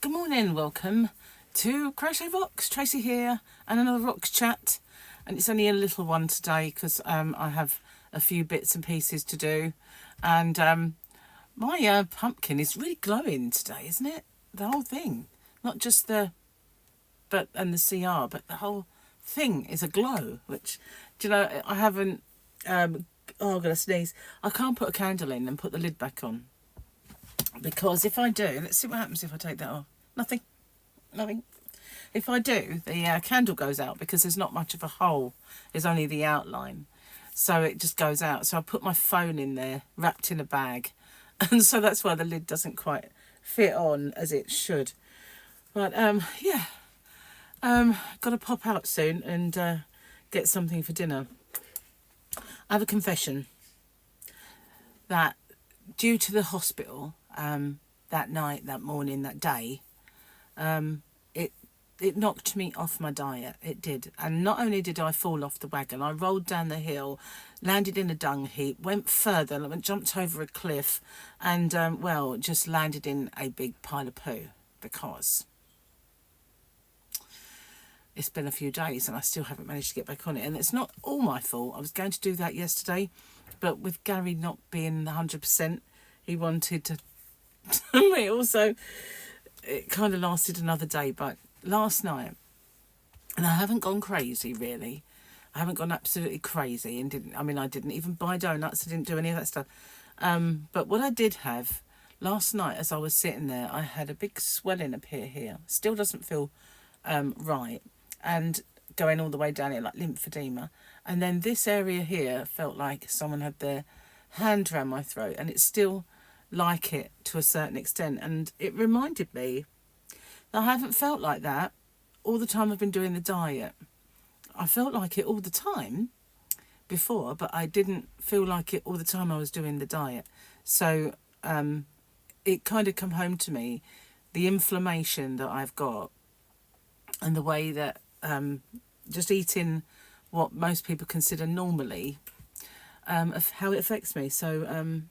Good morning, welcome to Crochet Vox. Tracy here, and another Vox chat. And it's only a little one today because I have a few bits and pieces to do. And my pumpkin is really glowing today, isn't it? The whole thing, not just the and the CR, but the whole thing is a glow. Which, do you know, I haven't. Oh, I'm gonna sneeze. I can't put a candle in and put the lid back on. Because if I do, let's see what happens if I take that off. Nothing. If I do, the candle goes out because there's not much of a hole. There's only the outline. So it just goes out. So I put my phone in there, wrapped in a bag. And so that's why the lid doesn't quite fit on as it should. But, yeah. Got to pop out soon and get something for dinner. I have a confession that due to the hospital, that night, that morning, that day, it knocked me off my diet. It did. And not only did I fall off the wagon, I rolled down the hill, landed in a dung heap, went further, and jumped over a cliff, and, well, just landed in a big pile of poo because it's been a few days and I still haven't managed to get back on it. And it's not all my fault. I was going to do that yesterday, but with Gary not being 100%, he wanted to me also. It kind of lasted another day, but last night, and I haven't gone crazy really. I haven't gone absolutely crazy and I didn't even buy donuts. I didn't do any of that stuff. But what I did have last night as I was sitting there, I had a big swelling up here. Still doesn't feel right. And going all the way down it like lymphedema. And then this area here felt like someone had their hand around my throat, and it's still like it to a certain extent. And it reminded me that I haven't felt like that all the time I've been doing the diet. I felt like it all the time before, but I didn't feel like it all the time I was doing the diet. So it kind of come home to me, the inflammation that I've got and the way that just eating what most people consider normally, of how it affects me. So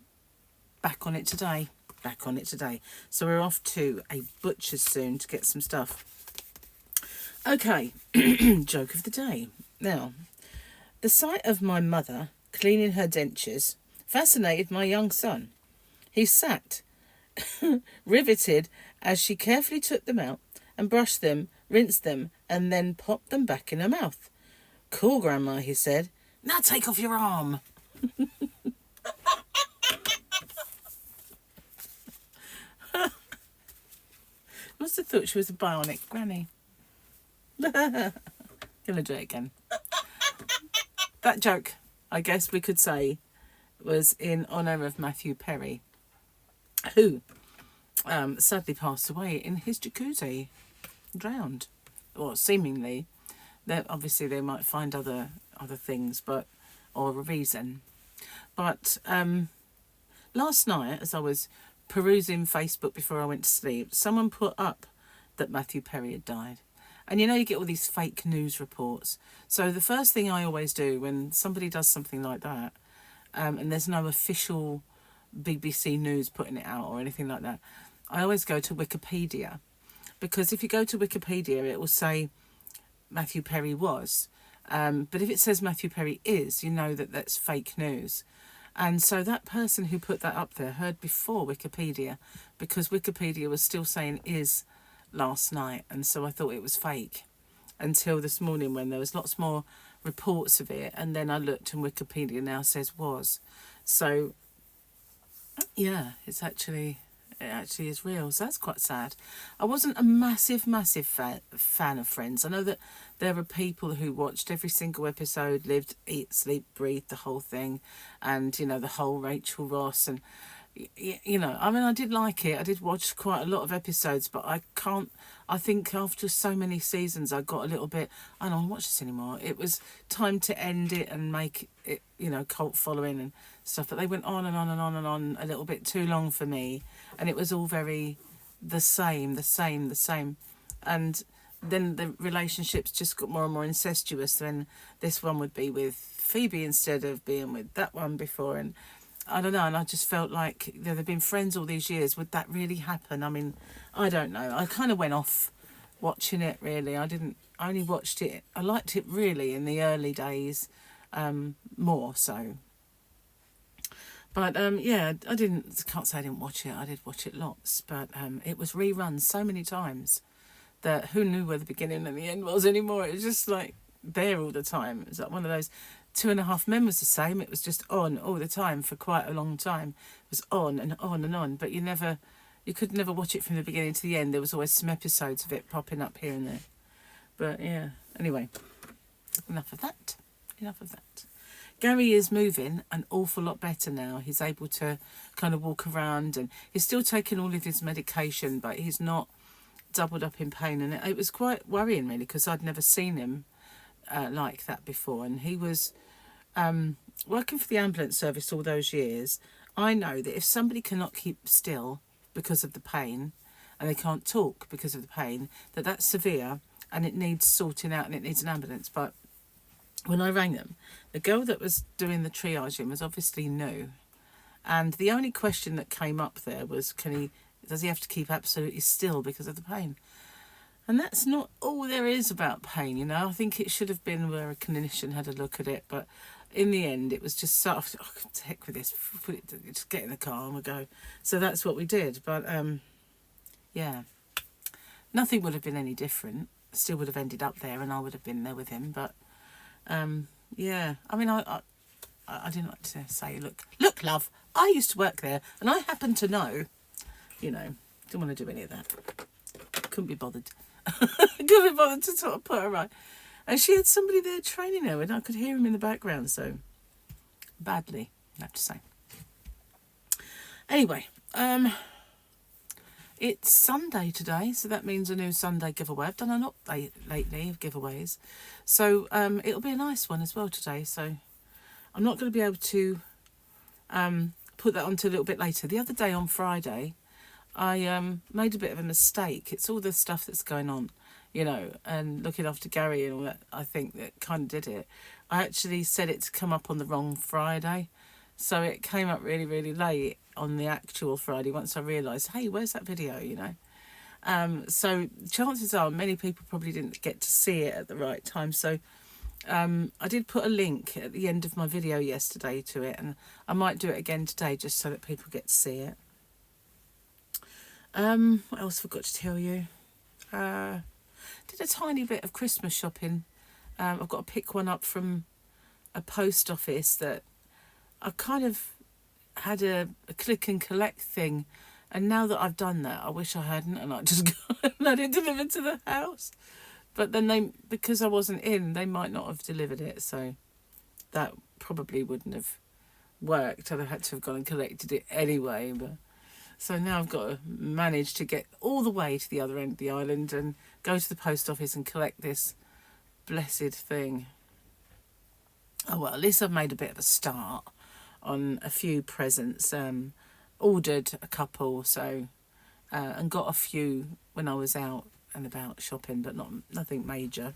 back on it today. So we're off to a butcher's soon to get some stuff. Okay, joke of the day. Now, the sight of my mother cleaning her dentures fascinated my young son. He sat riveted as she carefully took them out and brushed them, rinsed them, and then popped them back in her mouth. "Cool, Grandma," he said. "Now take off your arm." Must have thought she was a bionic granny. Gonna do it again. That joke, I guess we could say, was in honour of Matthew Perry, who sadly passed away in his jacuzzi, drowned, or seemingly. Obviously they might find other things, or a reason. But last night, as I was perusing Facebook before I went to sleep, someone put up that Matthew Perry had died. And you get all these fake news reports. So the first thing I always do when somebody does something like that, and there's no official BBC News putting it out or anything like that, I always go to Wikipedia. Because if you go to Wikipedia, it will say Matthew Perry was. But if it says Matthew Perry is, you know that that's fake news. And so that person who put that up there heard before Wikipedia, because Wikipedia was still saying is last night. And so I thought it was fake until this morning when there was lots more reports of it. And then I looked and Wikipedia now says was. So, yeah, it actually is real. So that's quite sad. I wasn't a massive fan of Friends. I know that there are people who watched every single episode, lived, eat, sleep, breathe, the whole thing, and the whole Rachel Ross, and I did like it. I did watch quite a lot of episodes, but I think after so many seasons I got a little bit, I don't want to watch this anymore. It was time to end it and make it cult following and stuff, but they went on and on and on and on a little bit too long for me, and it was all very the same, and then the relationships just got more and more incestuous. Then this one would be with Phoebe instead of being with that one before, and I don't know, and I just felt like, you know, they've been friends all these years. Would that really happen? I mean, I don't know. I kind of went off watching it, really. I only watched it, I liked it really in the early days, more so. But yeah, can't say I didn't watch it. I did watch it lots, but it was rerun so many times that who knew where the beginning and the end was anymore. It was just like there all the time. It was like one of those. 2.5 Men was the same. It was just on all the time for quite a long time. It was on and on and on, but you could never watch it from the beginning to the end. There was always some episodes of it popping up here and there. But yeah, anyway, enough of that. Gary is moving an awful lot better now. He's able to kind of walk around, and he's still taking all of his medication, but he's not doubled up in pain. And it was quite worrying, really, because I'd never seen him like that before. And he was working for the ambulance service all those years. I know that if somebody cannot keep still because of the pain, and they can't talk because of the pain, that's severe and it needs sorting out and it needs an ambulance. But when I rang them, the girl that was doing the triaging was obviously new. And the only question that came up there was, does he have to keep absolutely still because of the pain? And that's not all there is about pain, you know. I think it should have been where a clinician had a look at it. But in the end, it was just sort of, to heck with this, just get in the car and we'll go. So that's what we did. But, yeah, nothing would have been any different. Still would have ended up there and I would have been there with him. But, yeah, I mean, I didn't like to say, look, love, I used to work there and I happen to know, you know, didn't want to do any of that. Couldn't be bothered. Couldn't be bothered to sort of put her right. And she had somebody there training her and I could hear him in the background, so badly, I have to say. Anyway, it's Sunday today, so that means a new Sunday giveaway. I've done an update lately of giveaways, so it'll be a nice one as well today. So I'm not going to be able to put that on till a little bit later. The other day on Friday, I made a bit of a mistake. It's all the stuff that's going on, you know, and looking after Gary and all that, I think that kind of did it. I actually set it to come up on the wrong Friday. So it came up really, really late on the actual Friday once I realised, hey, where's that video, you know? So chances are many people probably didn't get to see it at the right time. So I did put a link at the end of my video yesterday to it, and I might do it again today just so that people get to see it. What else forgot to tell you? Did a tiny bit of Christmas shopping. I've got to pick one up from a post office that I kind of had a click and collect thing, and now that I've done that, I wish I hadn't, and I just had it delivered to the house. But then because I wasn't in, they might not have delivered it, so that probably wouldn't have worked. I'd have had to have gone and collected it anyway. But so now I've got to manage to get all the way to the other end of the island and go to the post office and collect this blessed thing. Oh well, at least I've made a bit of a start on a few presents. Ordered a couple, so and got a few when I was out and about shopping, but nothing major.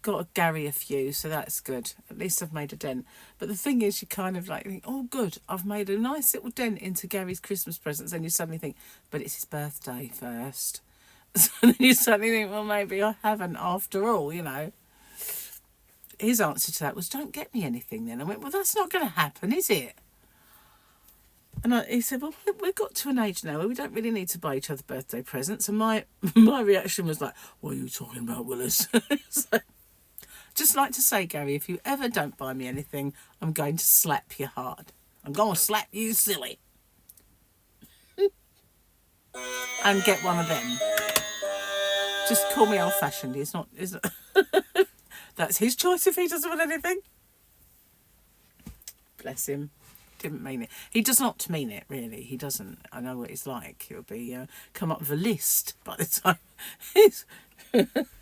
Got Gary a few, so that's good. At least I've made a dent. But the thing is, you kind of like think, oh good, I've made a nice little dent into Gary's Christmas presents, and you suddenly think, but it's his birthday first. So then you suddenly think, well, maybe I haven't after all, you know. His answer to that was, don't get me anything then. I went, well, that's not going to happen, is it? And he said, well, we've got to an age now where we don't really need to buy each other birthday presents. And my reaction was like, what are you talking about, Willis? So, just like to say, Gary, if you ever don't buy me anything, I'm going to slap you hard. I'm going to slap you silly. And get one of them. Just call me old-fashioned. It's not... That's his choice if he doesn't want anything. Bless him. Didn't mean it. He does not mean it, really. He doesn't. I know what he's like. He'll be come up with a list by the time he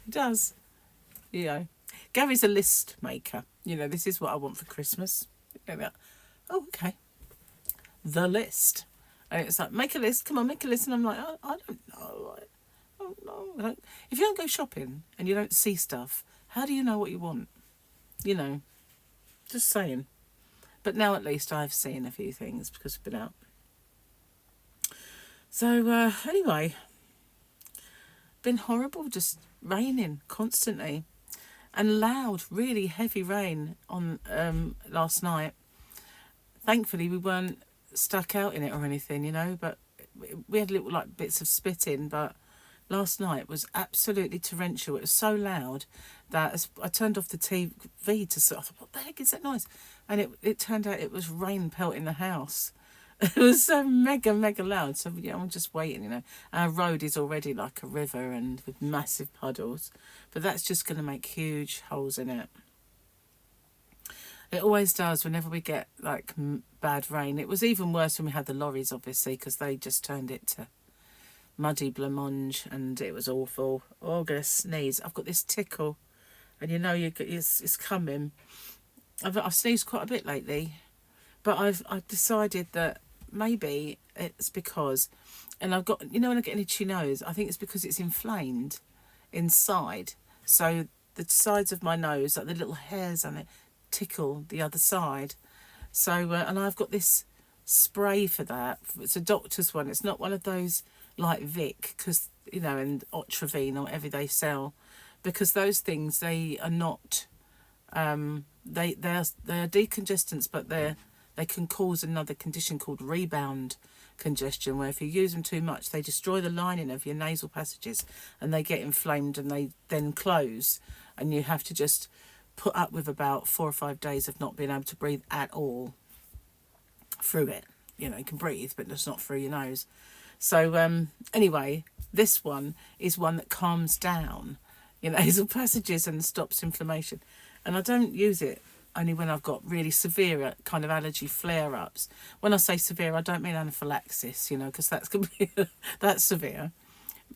does. You know, Gary's a list maker. You know, this is what I want for Christmas. You know, oh, okay. The list. And it's like, make a list. Come on, make a list. And I'm like, oh, I don't know. I don't know. If you don't go shopping and you don't see stuff, how do you know what you want? You know, just saying. But now at least I've seen a few things because I've been out. So anyway, been horrible, just raining constantly and loud, really heavy rain on last night. Thankfully we weren't stuck out in it or anything, you know, but we had little like bits of spitting. But last night was absolutely torrential. It was so loud that as I turned off the TV to sort of, what the heck is that noise? And it turned out it was rain pelting the house. It was so mega loud. So yeah, I'm just waiting, you know. Our road is already like a river and with massive puddles, but that's just going to make huge holes in it. It always does whenever we get like bad rain. It was even worse when we had the lorries, obviously, because they just turned it to muddy blancmange and it was awful. Oh, I'm going to sneeze. I've got this tickle and you know it's coming. I've sneezed quite a bit lately, but I've decided that maybe it's because, and I've got, you know, when I get an itchy nose, I think it's because it's inflamed inside. So the sides of my nose, like the little hairs on it, tickle the other side. So and I've got this spray for that. It's a doctor's one. It's not one of those like Vic, because you know, and Otravine or whatever they sell, because those things, they are not they are decongestants, but they can cause another condition called rebound congestion, where if you use them too much, they destroy the lining of your nasal passages and they get inflamed and they then close, and you have to just put up with about 4 or 5 days of not being able to breathe at all through it. You know, you can breathe, but just not through your nose. So anyway, this one is one that calms down your nasal passages and stops inflammation. And I don't use it only when I've got really severe kind of allergy flare-ups. When I say severe, I don't mean anaphylaxis, you know, because that's going to be that's severe.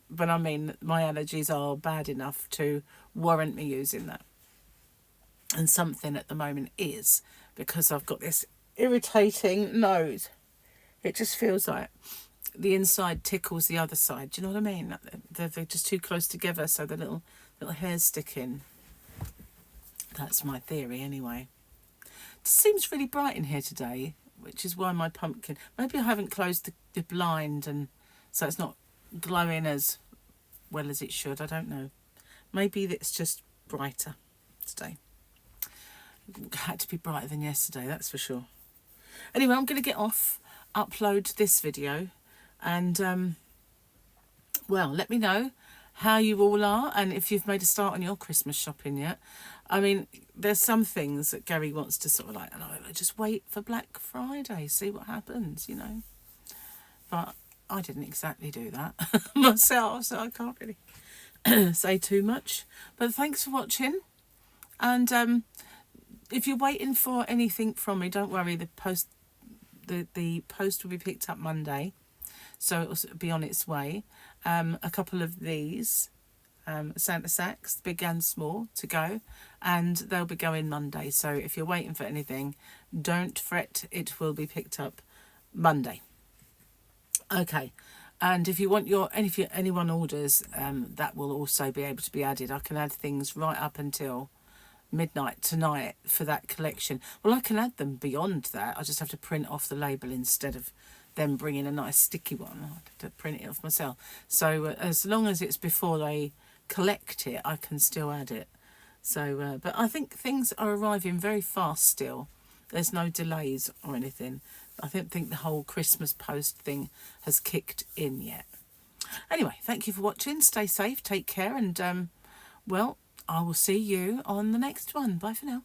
But I mean, my allergies are bad enough to warrant me using that. And something at the moment is because I've got this irritating nose. It just feels like the inside tickles the other side. Do you know what I mean? They're just too close together, so the little hairs stick in. That's my theory anyway. It seems really bright in here today, which is why my pumpkin... Maybe I haven't closed the blind, and so it's not glowing as well as it should. I don't know. Maybe it's just brighter today. It had to be brighter than yesterday, that's for sure. Anyway, I'm going to get off, upload this video, and well, let me know how you all are and if you've made a start on your Christmas shopping yet. I mean, there's some things that Gary wants to sort of like, just wait for Black Friday, see what happens, you know. But I didn't exactly do that myself, so I can't really say too much. But thanks for watching. And if you're waiting for anything from me, don't worry, the post will be picked up Monday. So it will be on its way. A couple of these Santa sacks, big and small, to go, and they'll be going Monday. So if you're waiting for anything, don't fret, it will be picked up Monday. Okay, and if you want if anyone orders, that will also be able to be added. I can add things right up until midnight tonight for that collection. Well, I can add them beyond that. I just have to print off the label instead of them bringing a nice sticky one. I have to print it off myself. So as long as it's before they collect it, I can still add it. So but I think things are arriving very fast still. There's no delays or anything. I don't think the whole Christmas post thing has kicked in yet. Anyway, thank you for watching. Stay safe, take care, and well, I will see you on the next one. Bye for now.